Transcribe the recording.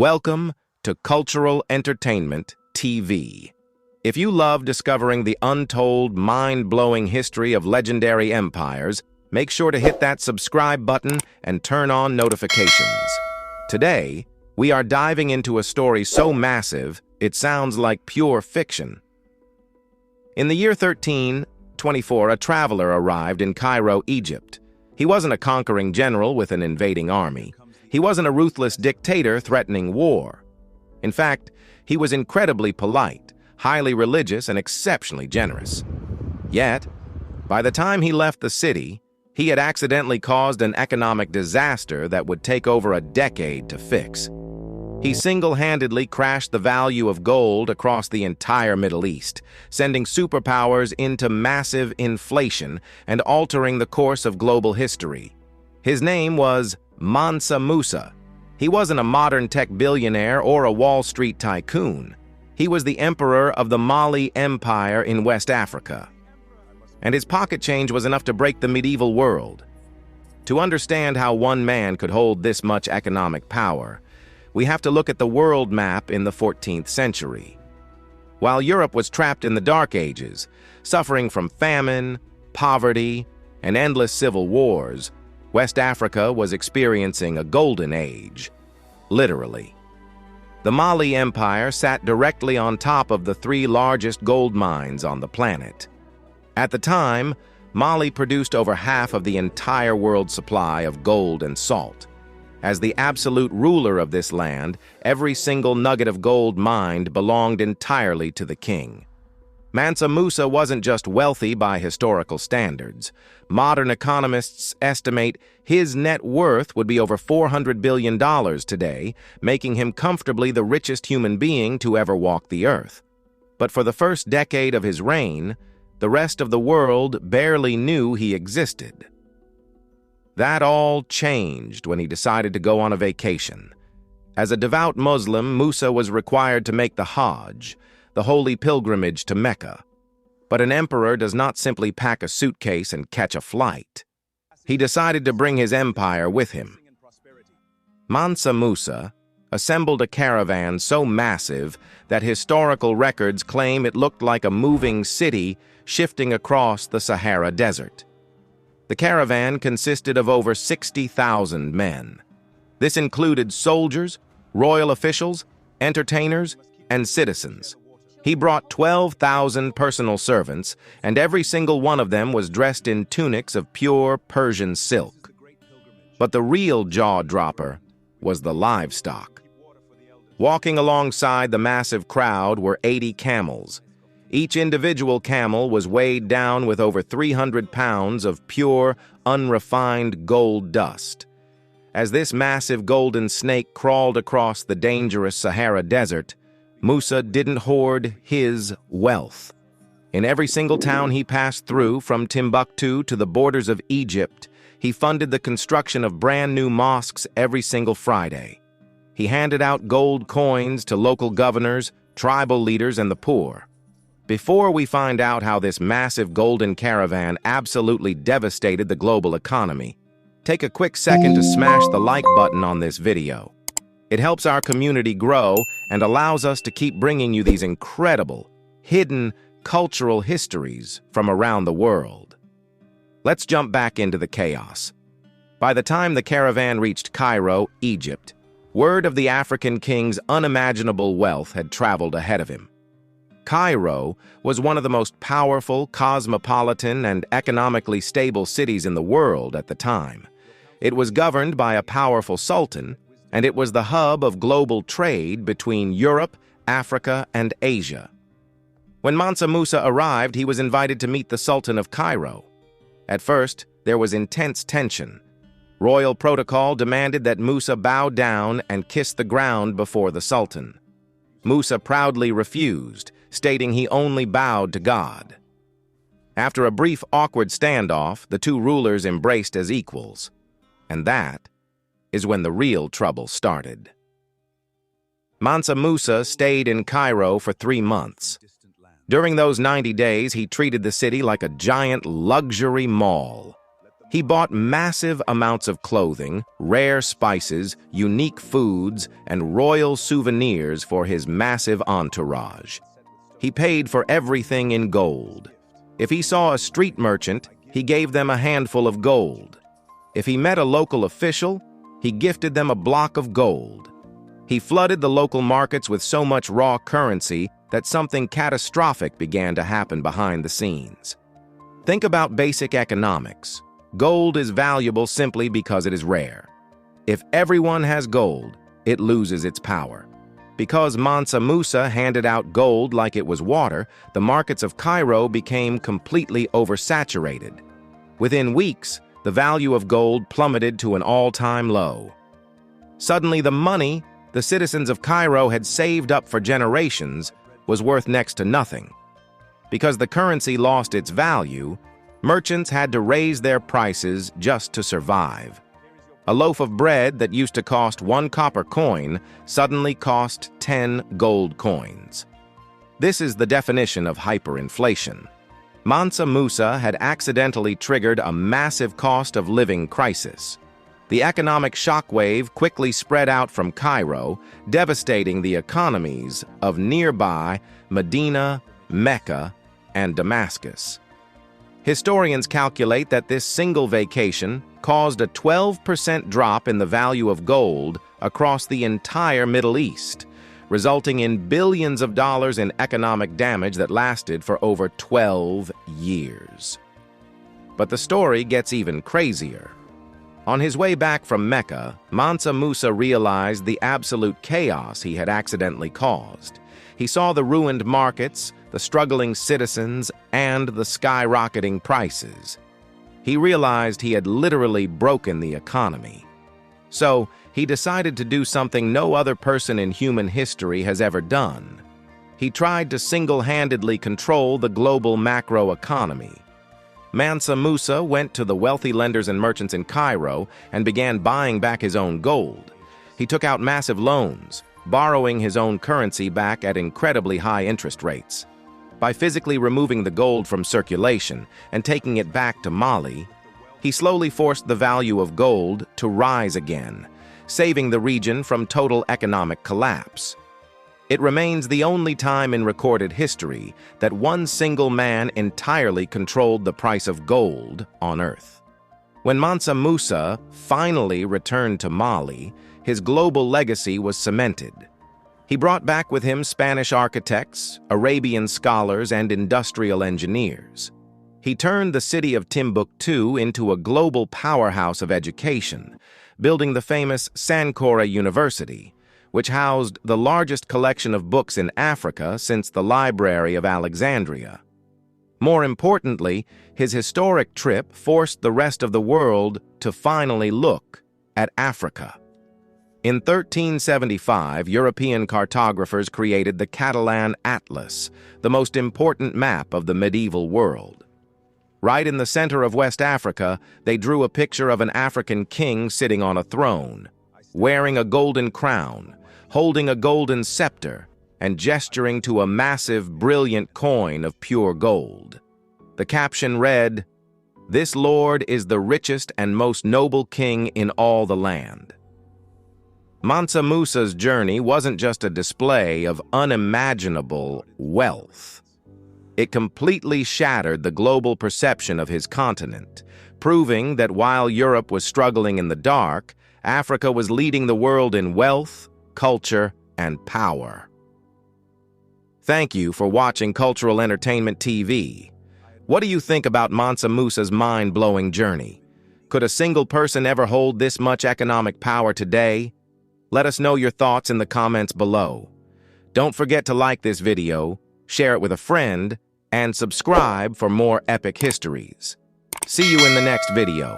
Welcome to Cultural Entertainment TV. If you love discovering the untold, mind-blowing history of legendary empires, make sure to hit that subscribe button and turn on notifications. Today, we are diving into a story so massive, it sounds like pure fiction. In the year 1324, a traveler arrived in Cairo, Egypt. He wasn't a conquering general with an invading army. He wasn't a ruthless dictator threatening war. In fact, he was incredibly polite, highly religious, and exceptionally generous. Yet, by the time he left the city, he had accidentally caused an economic disaster that would take over a decade to fix. He single-handedly crashed the value of gold across the entire Middle East, sending superpowers into massive inflation and altering the course of global history. His name was Mansa Musa. He wasn't a modern tech billionaire or a Wall Street tycoon. He was the emperor of the Mali Empire in West Africa. And his pocket change was enough to break the medieval world. To understand how one man could hold this much economic power, we have to look at the world map in the 14th century. While Europe was trapped in the Dark Ages, suffering from famine, poverty, and endless civil wars, West Africa was experiencing a golden age, literally. The Mali Empire sat directly on top of the three largest gold mines on the planet. At the time, Mali produced over half of the entire world's supply of gold and salt. As the absolute ruler of this land, every single nugget of gold mined belonged entirely to the king. Mansa Musa wasn't just wealthy by historical standards. Modern economists estimate his net worth would be over $400 billion today, making him comfortably the richest human being to ever walk the earth. But for the first decade of his reign, the rest of the world barely knew he existed. That all changed when he decided to go on a vacation. As a devout Muslim, Musa was required to make the Hajj, the holy pilgrimage to Mecca. But an emperor does not simply pack a suitcase and catch a flight. He decided to bring his empire with him. Mansa Musa assembled a caravan so massive that historical records claim it looked like a moving city shifting across the Sahara Desert. The caravan consisted of over 60,000 men. This included soldiers, royal officials, entertainers, and citizens. He brought 12,000 personal servants, and every single one of them was dressed in tunics of pure Persian silk. But the real jaw-dropper was the livestock. Walking alongside the massive crowd were 80 camels. Each individual camel was weighed down with over 300 pounds of pure, unrefined gold dust. As this massive golden snake crawled across the dangerous Sahara Desert, Musa didn't hoard his wealth. In every single town he passed through, from Timbuktu to the borders of Egypt, he funded the construction of brand new mosques every single Friday. He handed out gold coins to local governors, tribal leaders, and the poor. Before we find out how this massive golden caravan absolutely devastated the global economy, take a quick second to smash the like button on this video. It helps our community grow and allows us to keep bringing you these incredible, hidden cultural histories from around the world. Let's jump back into the chaos. By the time the caravan reached Cairo, Egypt, word of the African king's unimaginable wealth had traveled ahead of him. Cairo was one of the most powerful, cosmopolitan, and economically stable cities in the world at the time. It was governed by a powerful sultan, and it was the hub of global trade between Europe, Africa, and Asia. When Mansa Musa arrived, he was invited to meet the Sultan of Cairo. At first, there was intense tension. Royal protocol demanded that Musa bow down and kiss the ground before the Sultan. Musa proudly refused, stating he only bowed to God. After a brief, awkward standoff, the two rulers embraced as equals. And that is when the real trouble started. Mansa Musa stayed in Cairo for 3 months. During those 90 days, he treated the city like a giant luxury mall. He bought massive amounts of clothing, rare spices, unique foods, and royal souvenirs for his massive entourage. He paid for everything in gold. If he saw a street merchant, he gave them a handful of gold. If he met a local official, he gifted them a block of gold. He flooded the local markets with so much raw currency that something catastrophic began to happen behind the scenes. Think about basic economics. Gold is valuable simply because it is rare. If everyone has gold, it loses its power. Because Mansa Musa handed out gold like it was water, the markets of Cairo became completely oversaturated. Within weeks, the value of gold plummeted to an all-time low. Suddenly, the money the citizens of Cairo had saved up for generations was worth next to nothing. Because the currency lost its value, merchants had to raise their prices just to survive. A loaf of bread that used to cost 1 copper coin suddenly cost 10 gold coins. This is the definition of hyperinflation. Mansa Musa had accidentally triggered a massive cost of living crisis. The economic shockwave quickly spread out from Cairo, devastating the economies of nearby Medina, Mecca, and Damascus. Historians calculate that this single vacation caused a 12% drop in the value of gold across the entire Middle East, resulting in billions of dollars in economic damage that lasted for over 12 years. But the story gets even crazier. On his way back from Mecca, Mansa Musa realized the absolute chaos he had accidentally caused. He saw the ruined markets, the struggling citizens, and the skyrocketing prices. He realized he had literally broken the economy. So, he decided to do something no other person in human history has ever done. He tried to single-handedly control the global macroeconomy. Mansa Musa went to the wealthy lenders and merchants in Cairo and began buying back his own gold. He took out massive loans, borrowing his own currency back at incredibly high interest rates. By physically removing the gold from circulation and taking it back to Mali, he slowly forced the value of gold to rise again, saving the region from total economic collapse. It remains the only time in recorded history that one single man entirely controlled the price of gold on Earth. When Mansa Musa finally returned to Mali, his global legacy was cemented. He brought back with him Spanish architects, Arabian scholars, and industrial engineers. He turned the city of Timbuktu into a global powerhouse of education, building the famous Sankore University, which housed the largest collection of books in Africa since the Library of Alexandria. More importantly, his historic trip forced the rest of the world to finally look at Africa. In 1375, European cartographers created the Catalan Atlas, the most important map of the medieval world. Right in the center of West Africa, they drew a picture of an African king sitting on a throne, wearing a golden crown, holding a golden scepter, and gesturing to a massive, brilliant coin of pure gold. The caption read, "This lord is the richest and most noble king in all the land." Mansa Musa's journey wasn't just a display of unimaginable wealth. It completely shattered the global perception of his continent, proving that while Europe was struggling in the dark, Africa was leading the world in wealth, culture, and power. Thank you for watching Cultural Entertainment TV. What do you think about Mansa Musa's mind-blowing journey? Could a single person ever hold this much economic power today? Let us know your thoughts in the comments below. Don't forget to like this video, share it with a friend, and subscribe for more epic histories. See you in the next video.